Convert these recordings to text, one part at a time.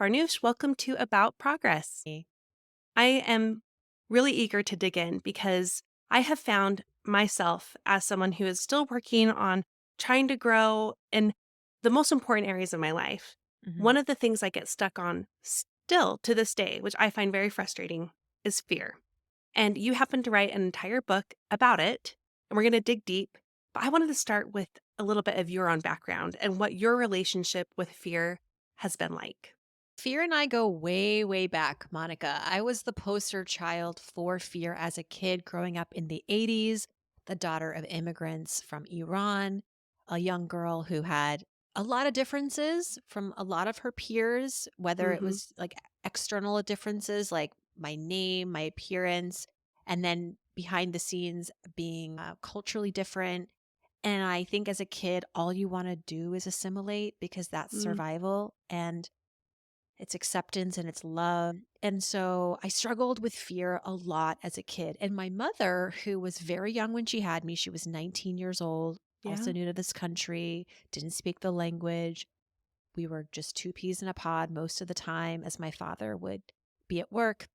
Farnoosh. Welcome to About Progress. I am really eager to dig in because I have found myself as someone who is still working on trying to grow in the most important areas of my life. Mhm. One of the things I get stuck on still to this day, which I find very frustrating, is fear. And you happen to write an entire book about it, and we're going to dig deep. But I wanted to start with a little bit of your own background and what your relationship with fear has been like. Fear and I go way, way back, Monica. I was the poster child for fear as a kid growing up in the 80s, the daughter of immigrants from Iran, a young girl who had a lot of differences from a lot of her peers, whether it Hmm. was like external differences like my name, my appearance, and then behind the scenes being culturally different. And I think as a kid, all you want to do is assimilate because that's survival. And it's acceptance and it's love. And so I struggled with fear a lot as a kid. And my mother, who was very young when she had me, she was 19 years old, Yeah. also new to this country, didn't speak the language. We were just two peas in a pod most of the time as my father would be at work.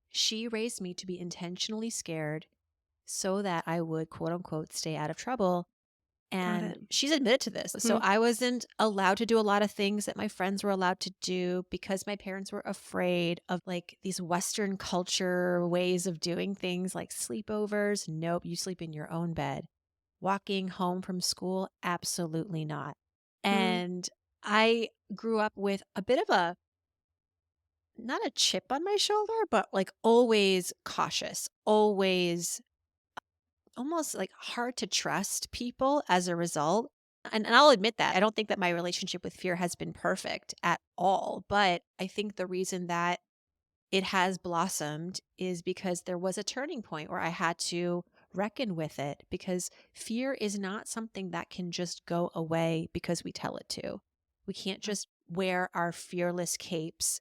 She raised me to be intentionally scared so that I would, quote unquote, stay out of trouble. Got it. And she's admitted to this. So Mhm. I wasn't allowed to do a lot of things that my friends were allowed to do because my parents were afraid of like these Western culture ways of doing things like sleepovers. Nope, you sleep in your own bed. Walking home from school, absolutely not. Mm. And I grew up with a bit of a not a chip on my shoulder, but like always cautious, always almost like hard to trust people as a result. And I'll admit that. I don't think that my relationship with fear has been perfect at all. But I think the reason that it has blossomed is because there was a turning point where I had to reckon with it because fear is not something that can just go away because we tell it to. We can't just wear our fearless capes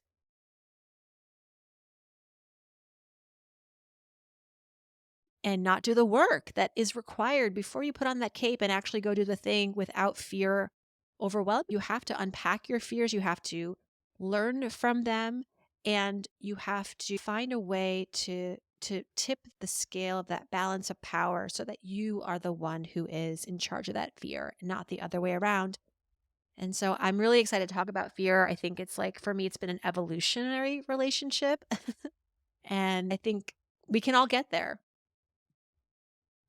and not do the work that is required before you put on that cape and actually go do the thing without fear overwhelm. You have to unpack your fears, you have to learn from them, and you have to find a way to tip the scale of that balance of power so that you are the one who is in charge of that fear, not the other way around. And so I'm really excited to talk about fear. I think it's like for me it's been an evolutionary relationship and I think we can all get there.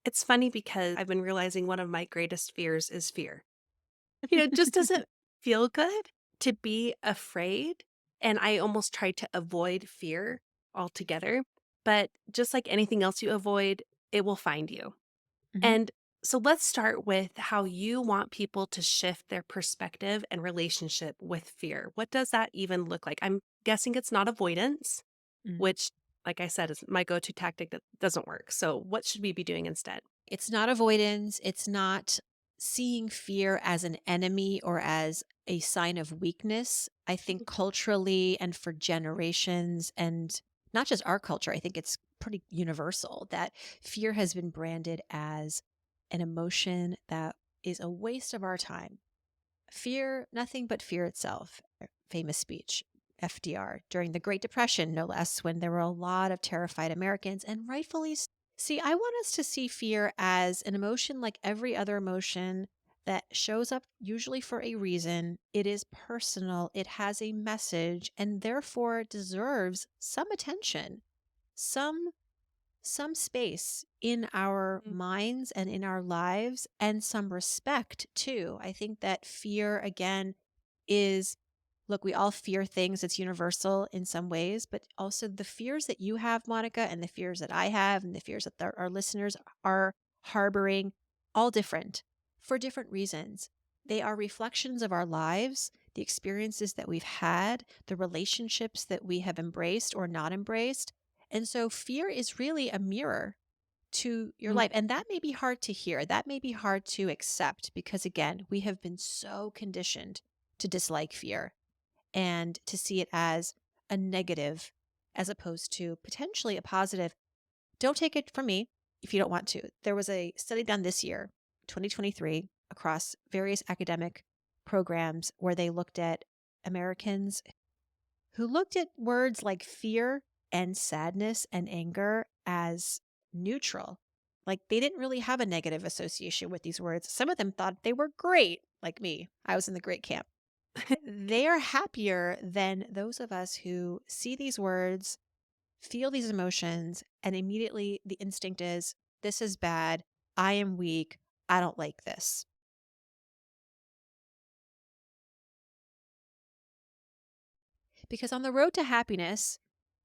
It's funny because I've been realizing one of my greatest fears is fear. It just doesn't feel good to be afraid. And I almost try to avoid fear altogether. But just like anything else you avoid, it will find you. Mhm. And so let's start with how you want people to shift their perspective and relationship with fear. What does that even look like? I'm guessing it's not avoidance, Mm. which, like I said, is my go to tactic that doesn't work. So, what should we be doing instead? It's not avoidance. It's not seeing fear as an enemy or as a sign of weakness. I think culturally and for generations, and not just our culture, I think it's pretty universal that fear has been branded as an emotion that is a waste of our time. Fear, nothing but fear itself. Famous speech, FDR, during the Great Depression, no less, when there were a lot of terrified Americans, and rightfully so. See, I want us to see fear as an emotion like every other emotion that shows up usually for a reason. It is personal, it has a message, and therefore deserves some attention, some some space in our Mm. minds and in our lives and some respect too. I think that fear again is look, we all fear things. It's universal in some ways, but also the fears that you have, Monica, and the fears that I have, and the fears that our listeners are harboring, all different for different reasons. They are reflections of our lives, the experiences that we've had, the relationships that we have embraced or not embraced. And so fear is really a mirror to your Mm. life. And that may be hard to hear. That may be hard to accept because, again, we have been so conditioned to dislike fear and to see it as a negative as opposed to potentially a positive. Don't take it from me if you don't want to. There was a study done this year, 2023, across various academic programs where they looked at Americans who looked at words like fear and sadness and anger as neutral. Like they didn't really have a negative association with these words. Some of them thought they were great, like me. I was in the great camp. They are happier than those of us who see these words, feel these emotions, and immediately the instinct is, this is bad. I am weak. I don't like this. Because on the road to happiness,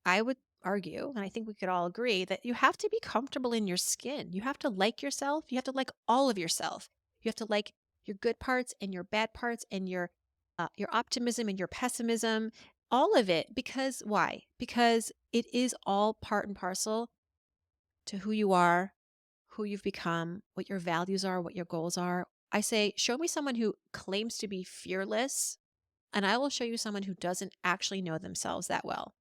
I would argue, and I think we could all agree, that you have to be comfortable in your skin. You have to like yourself. You have to like all of yourself. You have to like your good parts and your bad parts and your optimism and your pessimism, all of it. Because why? Because it is all part and parcel to who you are, who you've become, what your values are, what your goals are. I say, show me someone who claims to be fearless, and I will show you someone who doesn't actually know themselves that well.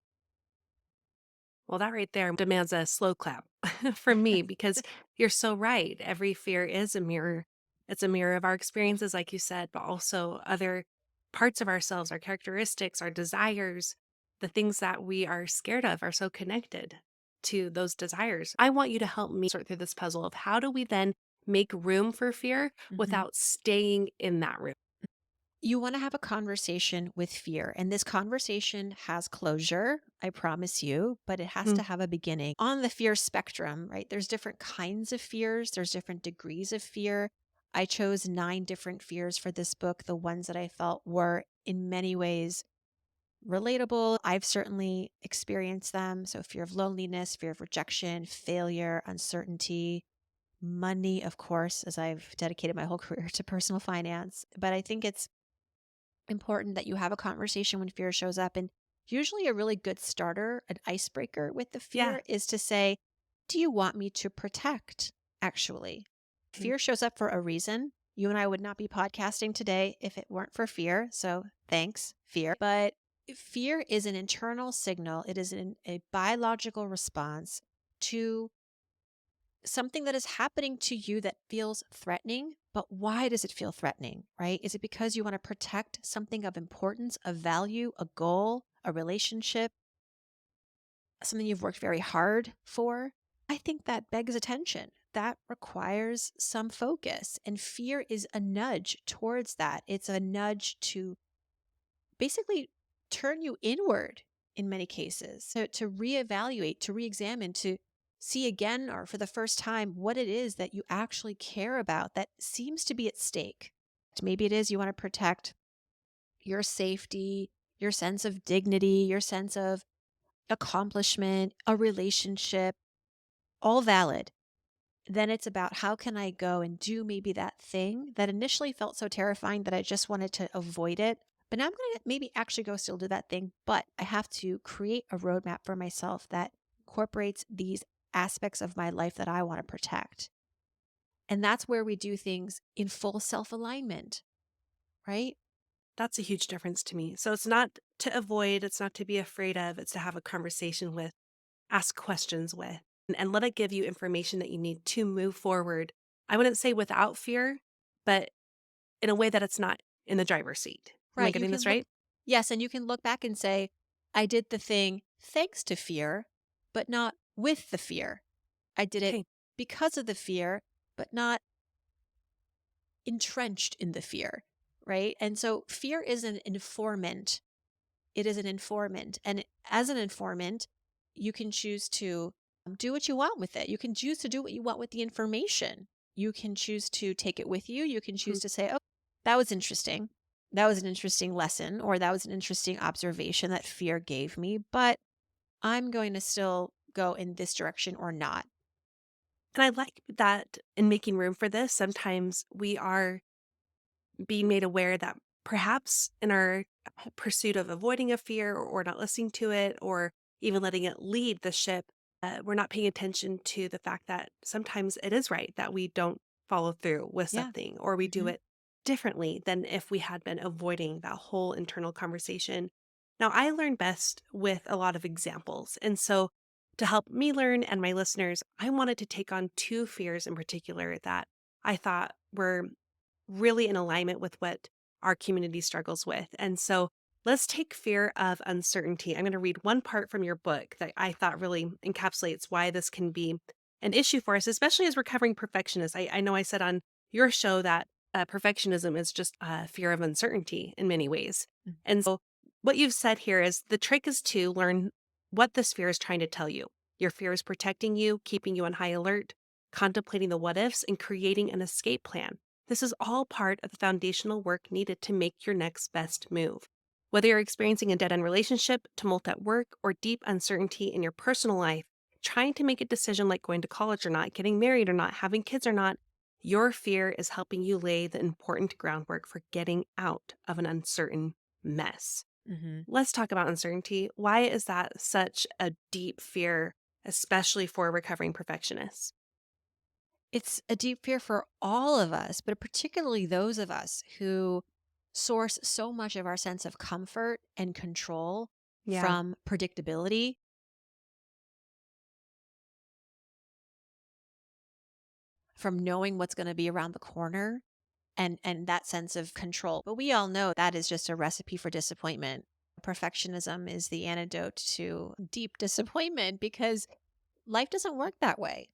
Well, that right there demands a slow clap from me because you're so right. Every fear is a mirror. It's a mirror of our experiences, like you said, but also other parts of ourselves, our characteristics, our desires, the things that we are scared of are so connected to those desires. I want you to help me sort through this puzzle of how do we then make room for fear Mhm. without staying in that room? You want to have a conversation with fear, and this conversation has closure, I promise you, but it has Mm, to have a beginning. On the fear spectrum, right? There's different kinds of fears, there's different degrees of fear. I chose 9 different fears for this book, the ones that I felt were in many ways relatable. I've certainly experienced them. So, fear of loneliness, fear of rejection, failure, uncertainty, money, of course, as I've dedicated my whole career to personal finance. But I think it's important that you have a conversation when fear shows up. And usually, a really good starter, an icebreaker with the yeah. fear is to say, do you want me to protect? Actually, Mm. fear shows up for a reason. You and I would not be podcasting today if it weren't for fear. So thanks, fear. But fear is an internal signal, it is a biological response to something that is happening to you that feels threatening. But why does it feel threatening, right? Is it because you want to protect something of importance, of value, a goal, a relationship, something you've worked very hard for? I think that begs attention. That requires some focus. And fear is a nudge towards that. It's a nudge to basically turn you inward in many cases. So to reevaluate, to reexamine, to see again or for the first time what it is that you actually care about that seems to be at stake. Maybe it is you want to protect your safety, your sense of dignity, your sense of accomplishment, a relationship, all valid. Then it's about how can I go and do maybe that thing that initially felt so terrifying that I just wanted to avoid it. But now I'm going to maybe actually go still do that thing, but I have to create a roadmap for myself that incorporates these aspects of my life that I want to protect. And that's where we do things in full self alignment, right? That's a huge difference to me. So it's not to avoid, it's not to be afraid of, it's to have a conversation with, ask questions with, and let it give you information that you need to move forward. I wouldn't say without fear, but in a way that it's not in the driver's seat. Am I Right. You getting this can look, right? yes, and you can look back and say, I did the thing thanks to fear, but not with the fear. I did it Okay. because of the fear, but not entrenched in the fear, right? And so fear is an informant. It is an informant. And as an informant, you can choose to do what you want with it. You can choose to do what you want with the information. You can choose to take it with you. You can choose Mhm. to say, oh, that was interesting. That was an interesting lesson, or that was an interesting observation that fear gave me, but I'm going to still go in this direction or not. And I like that in making room for this, sometimes we are being made aware that perhaps in our pursuit of avoiding a fear or not listening to it or even letting it lead the ship, we're not paying attention to the fact that sometimes it is right that we don't follow through with Yeah. something or we do Hmm. it differently than if we had been avoiding that whole internal conversation. Now, I learn best with a lot of examples. And so, to help me learn and my listeners, I wanted to take on 2 fears in particular that I thought were really in alignment with what our community struggles with. And so Let's take fear of uncertainty. I'm going to read one part from your book that I thought really encapsulates why this can be an issue for us, especially as recovering perfectionists. I know I said on your show that perfectionism is just fear of uncertainty in many ways. Mm. And so, what you've said here is the trick is to learn what this fear is trying to tell you. Your fear is protecting you, keeping you on high alert, contemplating the what ifs, and creating an escape plan. This is all part of the foundational work needed to make your next best move. Whether you're experiencing a dead end relationship, tumult at work, or deep uncertainty in your personal life, trying to make a decision like going to college or not, getting married or not, having kids or not, your fear is helping you lay the important groundwork for getting out of an uncertain mess. Mhm. Let's talk about uncertainty. Why is that such a deep fear, especially for recovering perfectionists? It's a deep fear for all of us, but particularly those of us who source so much of our sense of comfort and control Yeah. from predictability, from knowing what's going to be around the corner and that sense of control. But we all know that is just a recipe for disappointment. Perfectionism is the antidote to deep disappointment because life doesn't work that way.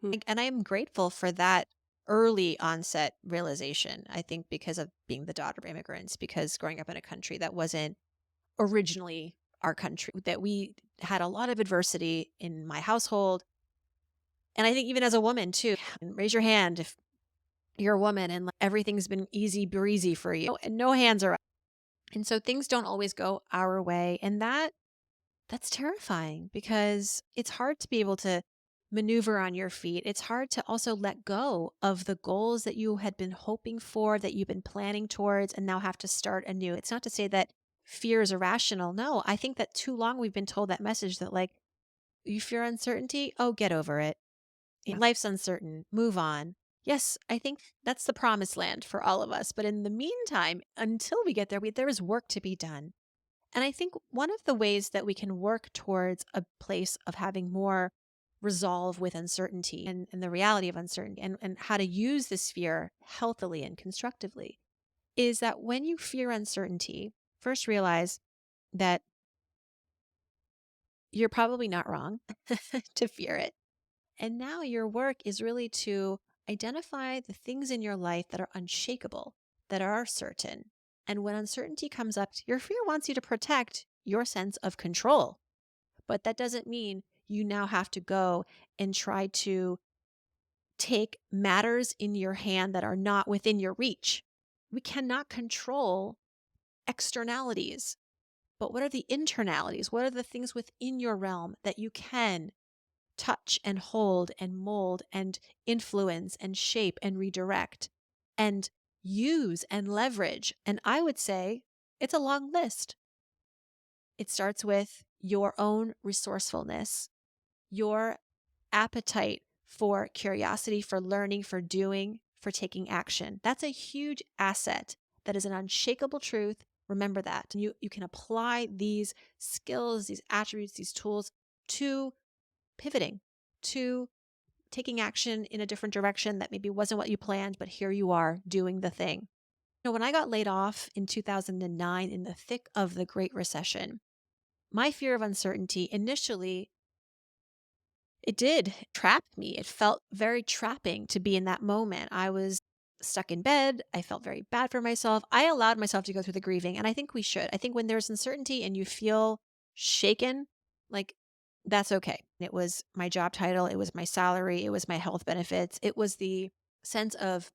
Hmm. And I am grateful for that early onset realization. I think because of being the daughter of immigrants, because growing up in a country that wasn't originally our country, that we had a lot of adversity in my household. And I think even as a woman too, and raise your hand if you're a woman and like, everything's been easy breezy for you and no hands are up. And so things don't always go our way. And that's terrifying because it's hard to be able to maneuver on your feet. It's hard to also let go of the goals that you had been hoping for, that you've been planning towards, and now have to start anew. It's not to say that fear is irrational. No, I think that too long we've been told that message that, like, you fear uncertainty? Oh, get over it. Yeah. Life's uncertain. Move on. Yes, I think that's the promised land for all of us. But in the meantime, until we get there, there is work to be done. And I think one of the ways that we can work towards a place of having more resolve with uncertainty and the reality of uncertainty and how to use this fear healthily and constructively is that when you fear uncertainty, first realize that you're probably not wrong to fear it. And now your work is really to identify the things in your life that are unshakable, that are certain. And when uncertainty comes up, your fear wants you to protect your sense of control. But that doesn't mean you now have to go and try to take matters in your hand that are not within your reach. We cannot control externalities, but what are the internalities? What are the things within your realm that you can touch and hold and mold and influence and shape and redirect and use and leverage? And I would say it's a long list. It starts with your own resourcefulness, your appetite for curiosity, for learning, for doing, for taking action. That's a huge asset. That is an unshakable truth. Remember that. And you can apply these skills, these attributes, these tools to pivoting, to taking action in a different direction that maybe wasn't what you planned, but here you are doing the thing. When I got laid off in 2009 in the thick of the Great Recession, my fear of uncertainty initially, it did trap me. It felt very trapping to be in that moment. I was stuck in bed. I felt very bad for myself. I allowed myself to go through the grieving, and I think we should. I think when there's uncertainty and you feel shaken, like that's okay. It was my job title, it was my salary, it was my health benefits, it was the sense of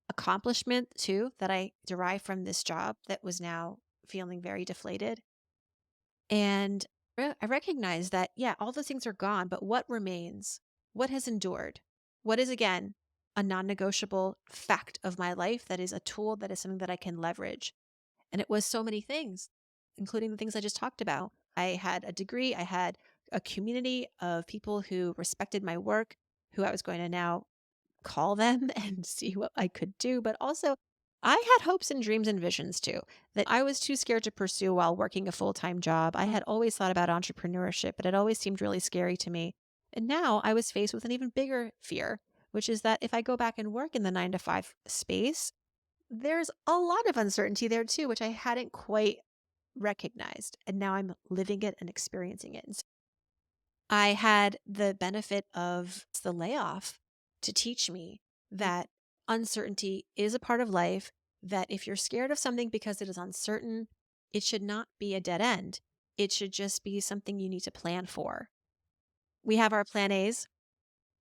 accomplishment too that I derived from this job that was now feeling very deflated. And I recognize that, yeah, all those things are gone, but what remains? What has endured? What is, again, a non negotiable fact of my life that is a tool, that is something that I can leverage? And it was so many things, including the things I just talked about. I had a degree, I had a community of people who respected my work, who I was going to now call them and see what I could do. But also, I had hopes and dreams and visions too that I was too scared to pursue while working a full time job. I Mm. had always thought about entrepreneurship, but it always seemed really scary to me. And now I was faced with an even bigger fear, which is that if I go back and work in the 9 to 5 space, there's a lot of uncertainty there too, which I hadn't quite recognized. And now I'm living it and experiencing it. And so I had the benefit of the layoff to teach me Mm. that uncertainty is a part of life, that if you're scared of something because it is uncertain, it should not be a dead end. It should just be something you need to plan for. We have our plan A's.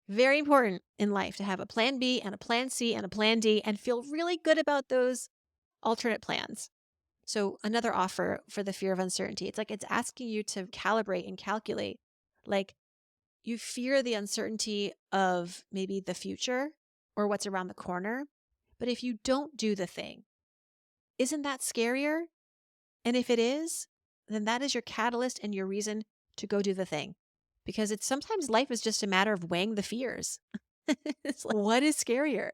Very important in life to have a plan B and a plan C and a plan D and feel really good about those alternate plans. So, another offer for the fear of uncertainty, it's like it's asking you to calibrate and calculate. Like, you fear the uncertainty of maybe the future or what's around the corner. But if you don't do the thing, isn't that scarier? And if it is, then that is your catalyst and your reason to go do the thing. Because it's sometimes life is just a matter of weighing the fears. It's like, what is scarier?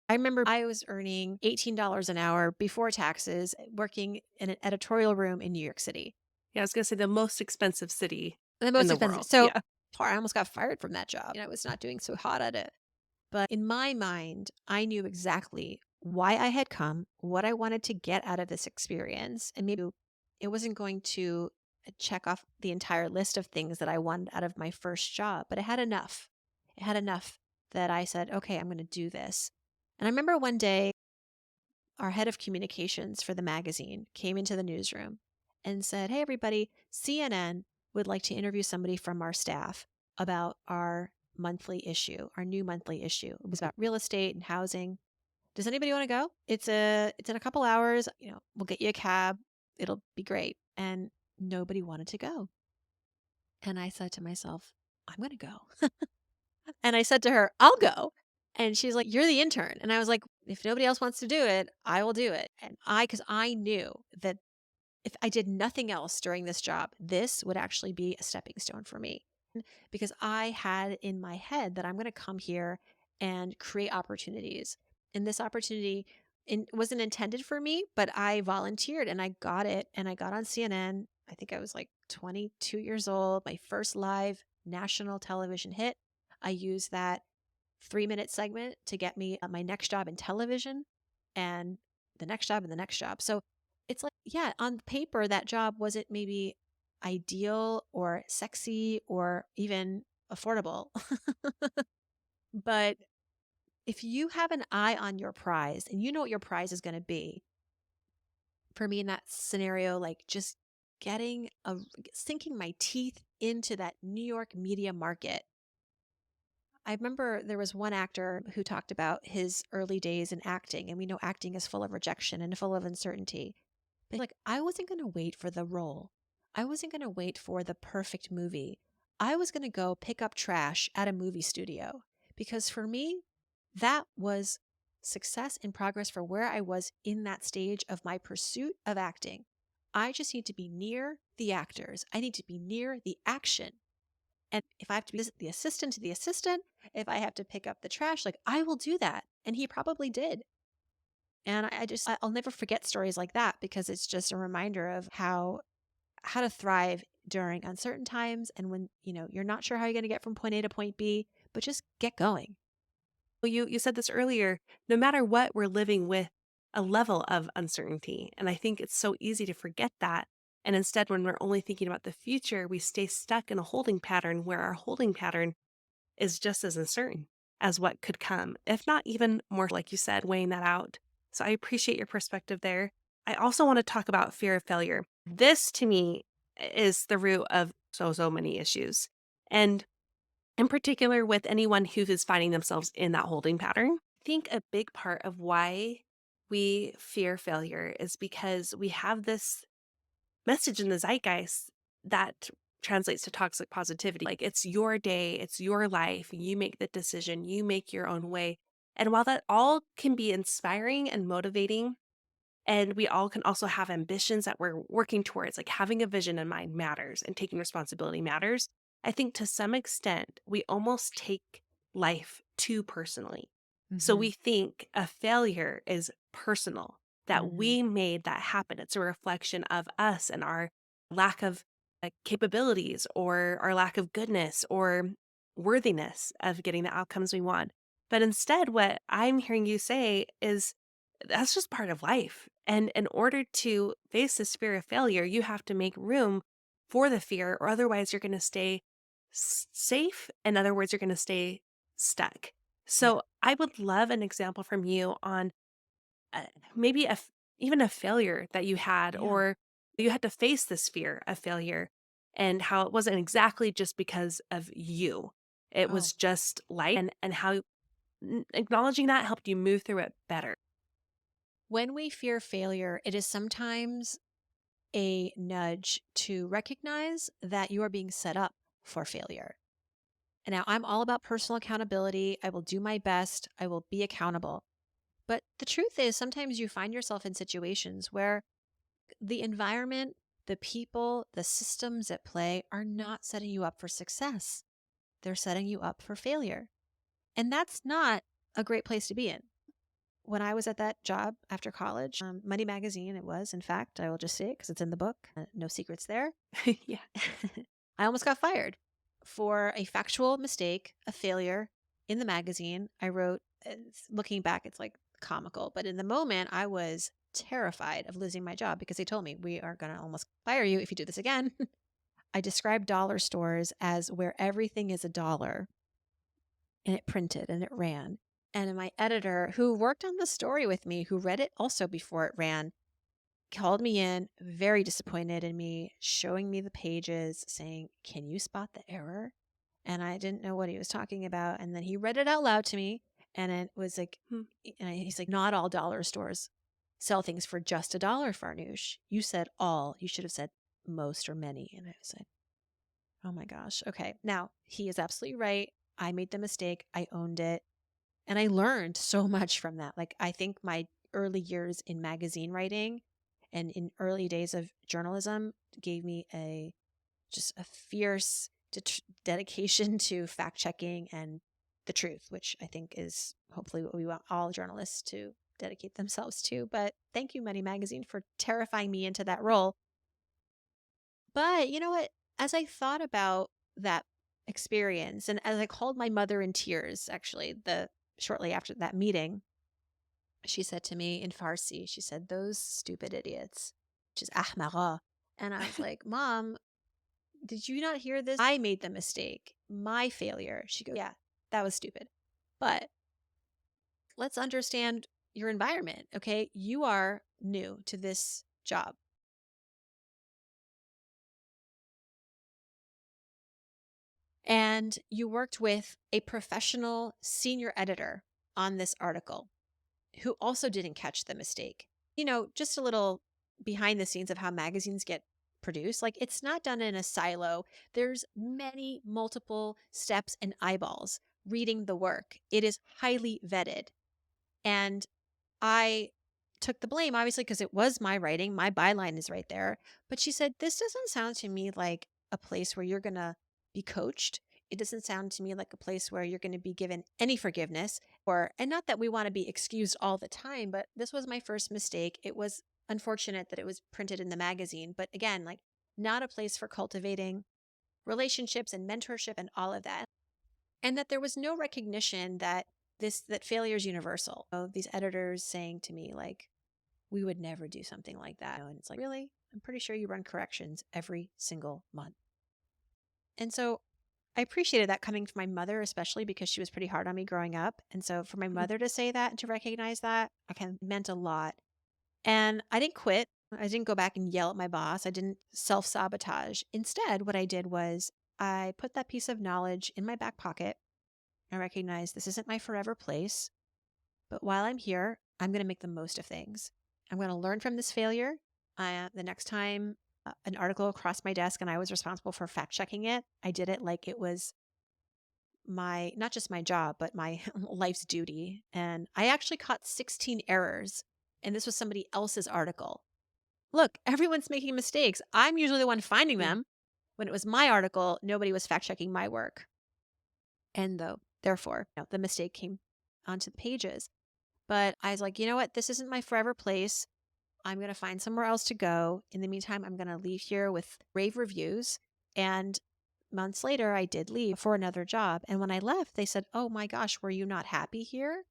I remember I was earning $18 an hour before taxes, working in an editorial room in New York City. Yeah, I was gonna say the most expensive city The in most the expensive. world. So Yeah. I almost got fired from that job. I was not doing so hot at it. But in my mind, I knew exactly why I had come, what I wanted to get out of this experience. And maybe it wasn't going to check off the entire list of things that I wanted out of my first job, but it had enough. It had enough that I said, okay, I'm going to do this. And I remember one day, our head of communications for the magazine came into the newsroom and said, "Hey, everybody, CNN would like to interview somebody from our staff about our monthly issue, our new monthly issue. It was about real estate and housing. Does anybody want to go? It's in a couple hours. We'll get you a cab. It'll be great." And nobody wanted to go. And I said to myself, I'm going to go. And I said to her, I'll go. And she's like, "You're the intern." And I was like, "If nobody else wants to do it, I will do it." And because I knew that if I did nothing else during this job, this would actually be a stepping stone for me. Because I had in my head that I'm going to come here and create opportunities. And this opportunity wasn't intended for me, but I volunteered and I got it. And I got on CNN. I think I was like 22 years old, my first live national television hit. I used that 3-minute segment to get me my next job in television and the next job and the next job. So it's like, yeah, on paper, that job wasn't maybe ideal or sexy or even affordable. But if you have an eye on your prize and you know what your prize is going to be, for me in that scenario, like just sinking my teeth into that New York media market. I remember there was one actor who talked about his early days in acting, and we know acting is full of rejection and full of uncertainty. But like, I wasn't going to wait for the role. I wasn't going to wait for the perfect movie. I was going to go pick up trash at a movie studio because for me, that was success and progress for where I was in that stage of my pursuit of acting. I just need to be near the actors. I need to be near the action. And if I have to be the assistant to the assistant, if I have to pick up the trash, like I will do that. And he probably did. And I'll never forget stories like that because it's just a reminder of how to thrive during uncertain times and when, you're not sure how you're going to get from point A to point B, but just get going. Well, you said this earlier, no matter what, we're living with a level of uncertainty. And I think it's so easy to forget that. And instead, when we're only thinking about the future, we stay stuck in a holding pattern where our holding pattern is just as uncertain as what could come, if not even more, like you said, weighing that out. So I appreciate your perspective there. I also want to talk about fear of failure. This to me is the root of so many issues. And in particular, with anyone who is finding themselves in that holding pattern, I think a big part of why we fear failure is because we have this message in the zeitgeist that translates to toxic positivity. Like it's your day, it's your life, you make the decision, you make your own way. And while that all can be inspiring and motivating, and we all can also have ambitions that we're working towards, like having a vision in mind matters and taking responsibility matters. I think to some extent, we almost take life too personally. So Hmm. we think a failure is personal, that Hmm. we made that happen. It's a reflection of us and our lack of capabilities or our lack of goodness or worthiness of getting the outcomes we want. But instead, what I'm hearing you say is That's just part of life. And in order to face this fear of failure, you have to make room for the fear, or otherwise, you're going to stay safe. In other words, you're going to stay stuck. Yeah. So, I would love an example from you on maybe even a failure that you had, Yeah. or you had to face this fear of failure, and how it wasn't exactly just because of you. It Oh, was just life, and how acknowledging that helped you move through it better. when we fear failure, it is sometimes a nudge to recognize that you are being set up for failure. And now I'm all about personal accountability. I will do my best. I will be accountable. But the truth is, sometimes you find yourself in situations where the environment, the people, the systems at play are not setting you up for success. They're setting you up for failure. And that's not a great place to be in. When I was at that job after college, Money Magazine, it was, in fact, I will just say it because it's in the book, no secrets there. Yeah. I almost got fired for a factual mistake, a failure in the magazine. I wrote, looking back, it's like comical, but in the moment, I was terrified of losing my job because they told me, we are going to almost fire you if you do this again. I described dollar stores as where everything is a dollar, and it printed and it ran. And my editor, who worked on the story with me, who read it also before it ran, called me in, very disappointed in me, showing me the pages, saying, "Can you spot the error?" And I didn't know what he was talking about. And then he read it out loud to me. And it was like, Hmm. he's like, "Not all dollar stores sell things for just a dollar, Farnoosh. You said all. You should have said most or many." And I was like, oh my gosh. Okay. Now, he is absolutely right. I made the mistake. I owned it. And I learned so much from that. Like, I think my early years in magazine writing and in early days of journalism gave me just a fierce dedication to fact checking and the truth, which I think is hopefully what we want all journalists to dedicate themselves to. But thank you, Money Magazine, for terrifying me into that role. But you know what? As I thought about that experience, and as I called my mother in tears, actually, the shortly after that meeting, she said to me in Farsi, she said, "Those stupid idiots," which is ahmara. And I was like, "Mom, did you not hear this? I made the mistake, my failure." She goes, "Yeah, that was stupid. But let's understand your environment. Okay. You are new to this job and you worked with a professional senior editor on this article who also didn't catch the mistake. Just a little behind the scenes of how magazines get produced. Like, it's not done in a silo. There's many multiple steps and eyeballs reading the work. It is highly vetted. And I took the blame, obviously, because it was my writing. My byline is right there. But she said, "This doesn't sound to me like a place where you're going to be coached. It doesn't sound to me like a place where you're going to be given any forgiveness, and not that we want to be excused all the time, but this was my first mistake. It was unfortunate that it was printed in the magazine. But again, like, not a place for cultivating relationships and mentorship and all of that. And that there was no recognition that failure is universal. These editors saying to me, like, "We would never do something like that." And it's like, really? I'm pretty sure you run corrections every single month. And so I appreciated that coming from my mother, especially because she was pretty hard on me growing up. And so for my Hmm. mother to say that and to recognize that, I kind of meant a lot. And I didn't quit. I didn't go back and yell at my boss. I didn't self sabotage. Instead, what I did was I put that piece of knowledge in my back pocket. I recognized this isn't my forever place. But while I'm here, I'm going to make the most of things. I'm going to learn from this failure. The next time an article crossed my desk and I was responsible for fact checking it, I did it like it was not just my job, but my life's duty. And I actually caught 16 errors. And this was somebody else's article. Look, everyone's making mistakes. I'm usually the one finding Yeah. them. When it was my article, nobody was fact checking my work. And therefore, the mistake came onto the pages. But I was like, you know what? This isn't my forever place. I'm going to find somewhere else to go. In the meantime, I'm going to leave here with rave reviews. And months later, I did leave for another job. And when I left, they said, "Oh my gosh, were you not happy here?"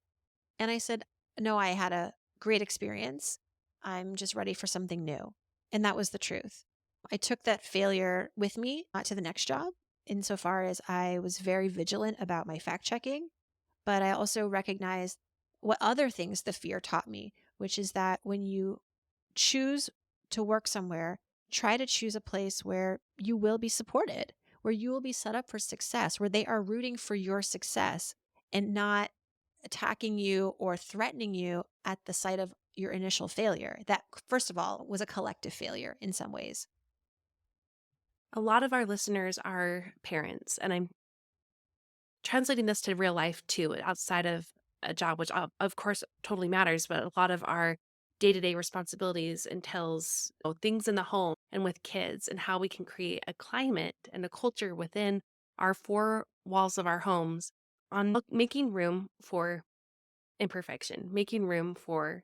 And I said, "No, I had a great experience. I'm just ready for something new. And that was the truth. I took that failure with me to the next job, insofar as I was very vigilant about my fact checking. But I also recognized what other things the fear taught me, which is that when you choose to work somewhere, try to choose a place where you will be supported, where you will be set up for success, where they are rooting for your success and not attacking you or threatening you at the sight of your initial failure. That, first of all, was a collective failure in some ways. A lot of our listeners are parents, and I'm translating this to real life too, outside of a job, which of course totally matters, but a lot of our day-to-day responsibilities entails things in the home and with kids, and how we can create a climate and a culture within our four walls of our homes on making room for imperfection, making room for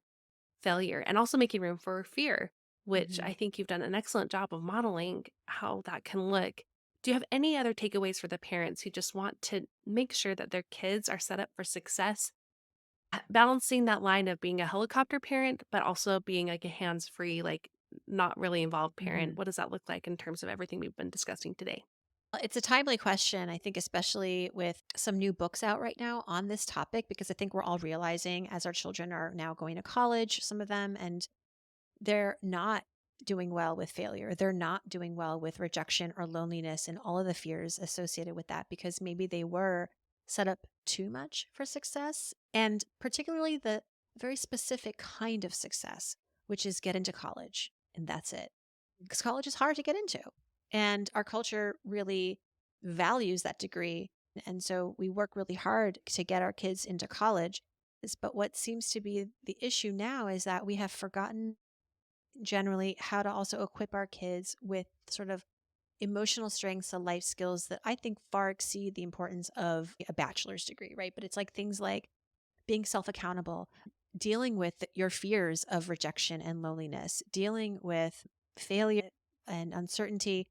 failure, and also making room for fear, which Mhm. I think you've done an excellent job of modeling how that can look. Do you have any other takeaways for the parents who just want to make sure that their kids are set up for success, balancing that line of being a helicopter parent, but also being like a hands free, like not really involved parent? Mhm. What does that look like in terms of everything we've been discussing today? It's a timely question, I think, especially with some new books out right now on this topic, because I think we're all realizing as our children are now going to college, some of them, and they're not doing well with failure. They're not doing well with rejection or loneliness and all of the fears associated with that, because maybe they were set up too much for success, and particularly the very specific kind of success, which is get into college and that's it. Because college is hard to get into. And our culture really values that degree. And so we work really hard to get our kids into college. But what seems to be the issue now is that we have forgotten generally how to also equip our kids with sort of emotional strengths and life skills that I think far exceed the importance of a bachelor's degree, right? But it's like things like being self accountable, dealing with your fears of rejection and loneliness, dealing with failure and uncertainty.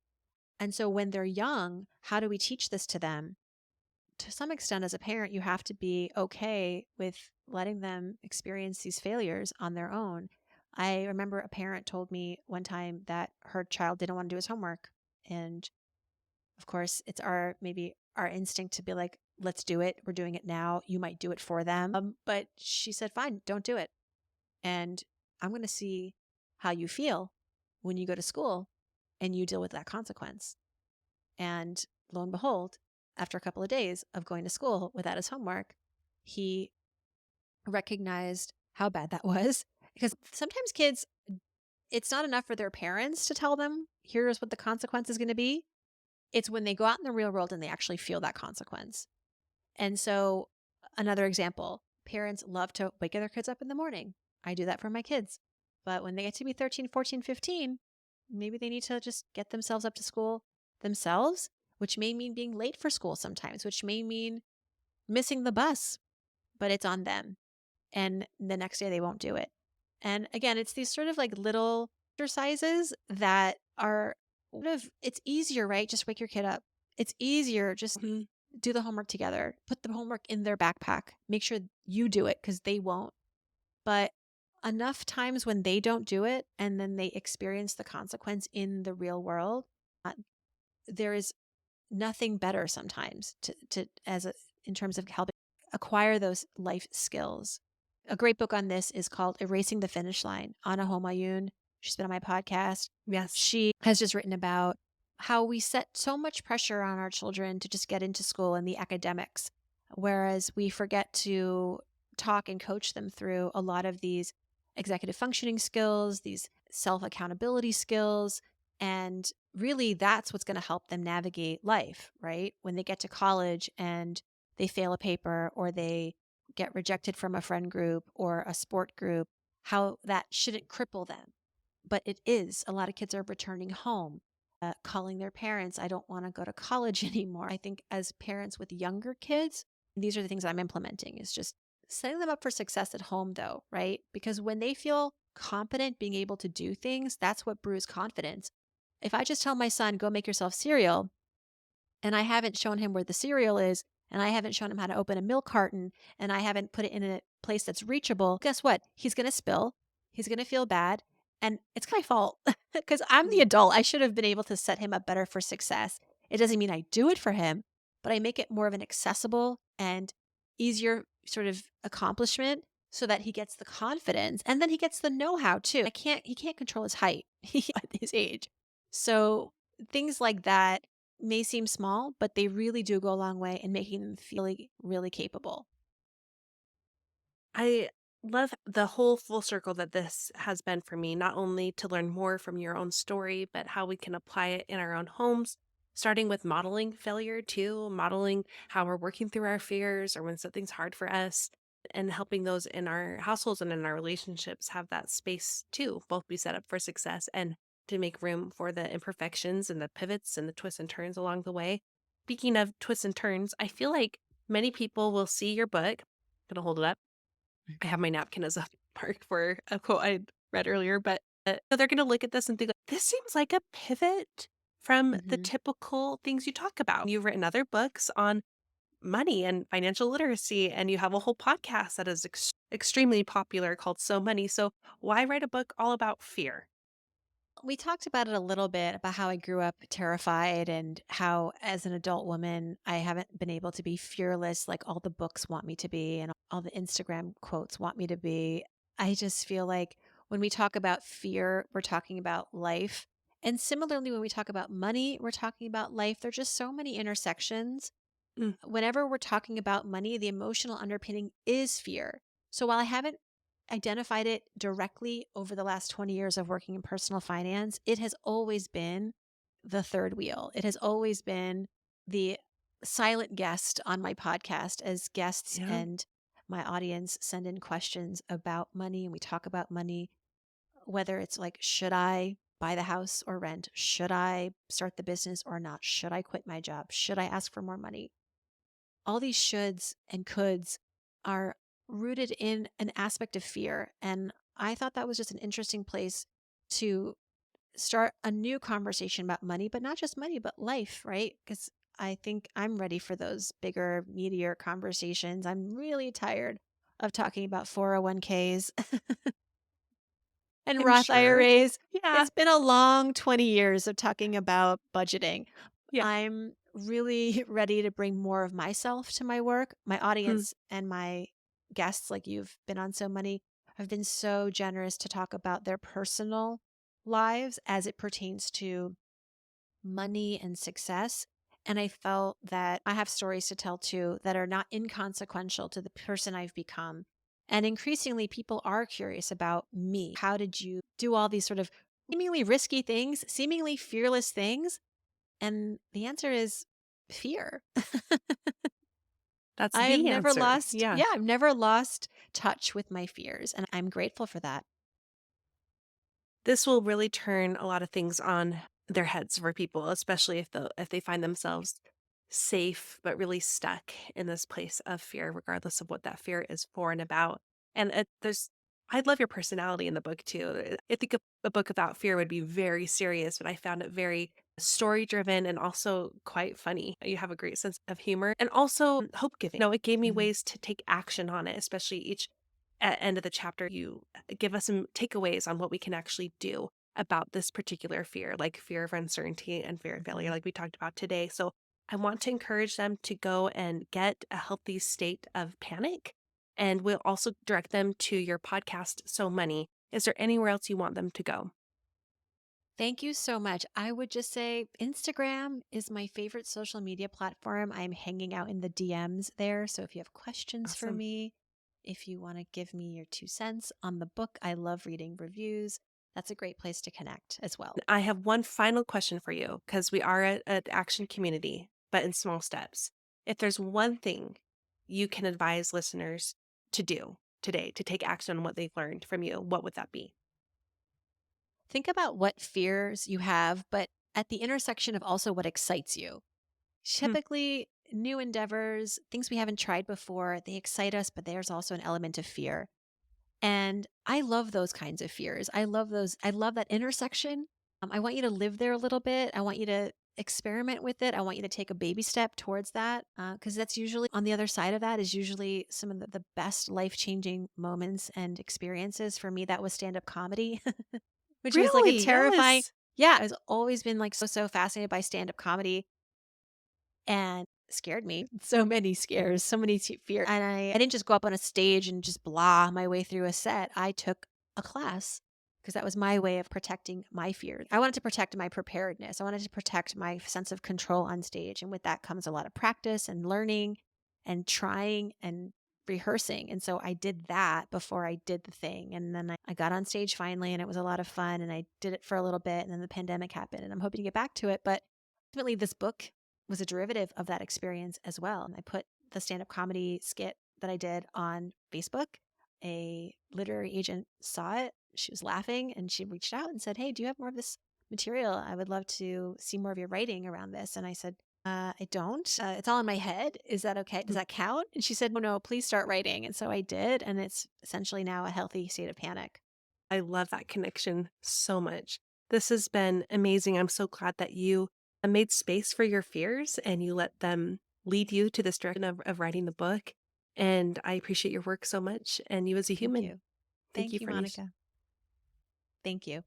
And so when they're young, how do we teach this to them? To some extent, as a parent, you have to be okay with letting them experience these failures on their own. I remember a parent told me one time that her child didn't want to do his homework. And of course, it's our maybe our instinct to be like, let's do it. We're doing it now. You might do it for them. But she said, fine, don't do it. And I'm going to see how you feel when you go to school and you deal with that consequence. And lo and behold, after a couple of days of going to school without his homework, he recognized how bad that was. Because sometimes kids, it's not enough for their parents to tell them, here's what the consequence is going to be. It's when they go out in the real world and they actually feel that consequence. And so, another example, parents love to wake their kids up in the morning. I do that for my kids. But when they get to be 13, 14, 15, maybe they need to just get themselves up to school themselves, which may mean being late for school sometimes, which may mean missing the bus, but it's on them. And the next day they won't do it. And again, it's these sort of like little exercises that are sort of, it's easier, right? Just wake your kid up. It's easier. Just Mhm. do the homework together, put the homework in their backpack, make sure you do it because they won't. But enough times when they don't do it and then they experience the consequence in the real world, uh, there is nothing better sometimes in terms of helping acquire those life skills. A great book on this is called Erasing the Finish Line. Anna Homayun, she's been on my podcast. Yes. She has just written about how we set so much pressure on our children to just get into school and the academics, whereas we forget to talk and coach them through a lot of these executive functioning skills, these self accountability skills. And really, that's what's going to help them navigate life, right? When they get to college and they fail a paper or they get rejected from a friend group or a sport group, how that shouldn't cripple them. But it is. A lot of kids are returning home, calling their parents, I don't want to go to college anymore. I think as parents with younger kids, these are the things I'm implementing is just setting them up for success at home, though, right? Because when they feel competent being able to do things, that's what brews confidence. If I just tell my son, go make yourself cereal, and I haven't shown him where the cereal is, and I haven't shown him how to open a milk carton and I haven't put it in a place that's reachable, guess what? He's going to spill. He's going to feel bad. And it's my fault because I'm the Mhm. adult. I should have been able to set him up better for success. It doesn't mean I do it for him, but I make it more of an accessible and easier sort of accomplishment so that he gets the confidence and then he gets the know-how too. He can't control his height at his age. So things like that may seem small, but they really do go a long way in making them feel really capable. I love the whole full circle that this has been for me, not only to learn more from your own story, but how we can apply it in our own homes, starting with modeling failure too, modeling how we're working through our fears or when something's hard for us, and helping those in our households and in our relationships have that space too, both be set up for success and to make room for the imperfections and the pivots and the twists and turns along the way. Speaking of twists and turns, I feel like many people will see your book. Gonna hold it up. I have my napkin as a mark for a quote I read earlier, but so they're going to look at this and think, like, this seems like a pivot from the Mhm. typical things you talk about. You've written other books on money and financial literacy, and you have a whole podcast that is extremely popular called So Money. So, why write a book all about fear? We talked about it a little bit about how I grew up terrified and how, as an adult woman, I haven't been able to be fearless like all the books want me to be and all the Instagram quotes want me to be. I just feel like when we talk about fear, we're talking about life. And similarly, when we talk about money, we're talking about life. There're just so many intersections. Mm, Whenever we're talking about money, the emotional underpinning is fear. So while I haven't identified it directly over the last 20 years of working in personal finance, it has always been the third wheel. It has always been the silent guest on my podcast as guests yeah. and my audience send in questions about money and we talk about money, whether it's like, should I buy the house or rent? Should I start the business or not? Should I quit my job? Should I ask for more money? All these shoulds and coulds are rooted in an aspect of fear. And I thought that was just an interesting place to start a new conversation about money, but not just money, but life, right? Because I think I'm ready for those bigger, meatier conversations. I'm really tired of talking about 401ks and I'm Roth sure. IRAs. Yeah. It's been a long 20 years of talking about budgeting. Yeah. I'm really ready to bring more of myself to my work. My Hmm. audience and my guests, like you've been on So Money, have been so generous to talk about their personal lives as it pertains to money and success. And I felt that I have stories to tell too that are not inconsequential to the person I've become. And increasingly, people are curious about me. How did you do all these sort of seemingly risky things, seemingly fearless things? And the answer is fear. That's I've the never answer. lost, Yeah. yeah, I've never lost touch with my fears. And I'm grateful for that. This will really turn a lot of things on their heads for people, especially if they find themselves safe but really stuck in this place of fear, regardless of what that fear is for and about. And there's, I love your personality in the book too. I think a book about fear would be very serious, but I found it very story driven and also quite funny. You have a great sense of humor and also hope giving. No, it gave me Mhm. ways to take action on it, especially each at end of the chapter, you give us some takeaways on what we can actually do about this particular fear, like fear of uncertainty and fear of failure, Mhm. like we talked about today. So I want to encourage them to go and get a healthy state of panic. And we'll also direct them to your podcast, So Money. Is there anywhere else you want them to go? Thank you so much. I would just say Instagram is my favorite social media platform. I'm hanging out in the DMs there. So if you have questions for Awesome. me, if you want to give me your 2 cents on the book, I love reading reviews. That's a great place to connect as well. I have one final question for you because we are at Action Community, but in small steps. If there's one thing you can advise listeners to do today to take action on what they've learned from you, what would that be? Think about what fears you have, but at the intersection of also what excites you. Hmm, Typically, new endeavors, things we haven't tried before, they excite us, but there's also an element of fear. And I love those kinds of fears. I love those. I love that intersection. I want you to live there a little bit. I want you to experiment with it. I want you to take a baby step towards that, because that's usually on the other side of that is usually some of the best life changing moments and experiences. For me, that was stand up comedy, which was like a Really? terrifying. Yes. Yeah, I've always been like so fascinated by stand up comedy and scared me. So many scares, so many fear. And I didn't just go up on a stage and just blah my way through a set. I took a class because that was my way of protecting my fear. I wanted to protect my preparedness. I wanted to protect my sense of control on stage. And with that comes a lot of practice and learning and trying and rehearsing. And so I did that before I did the thing. And then I got on stage finally, and it was a lot of fun. And I did it for a little bit. And then the pandemic happened. And I'm hoping to get back to it. But ultimately, this book was a derivative of that experience as well. And I put the stand up comedy skit that I did on Facebook. A literary agent saw it. She was laughing and she reached out and said, "Hey, do you have more of this material? I would love to see more of your writing around this." And I said, I don't. It's all in my head. Is that okay? Does that count? And she said, "Oh, no, please start writing." And so I did. And it's essentially now a healthy state of panic. I love that connection so much. This has been amazing. I'm so glad that you made space for your fears and you let them lead you to this direction of writing the book. And I appreciate your work so much and you as a Thank human. you. Thank you, Thank you, Farnish. Monica. Thank you.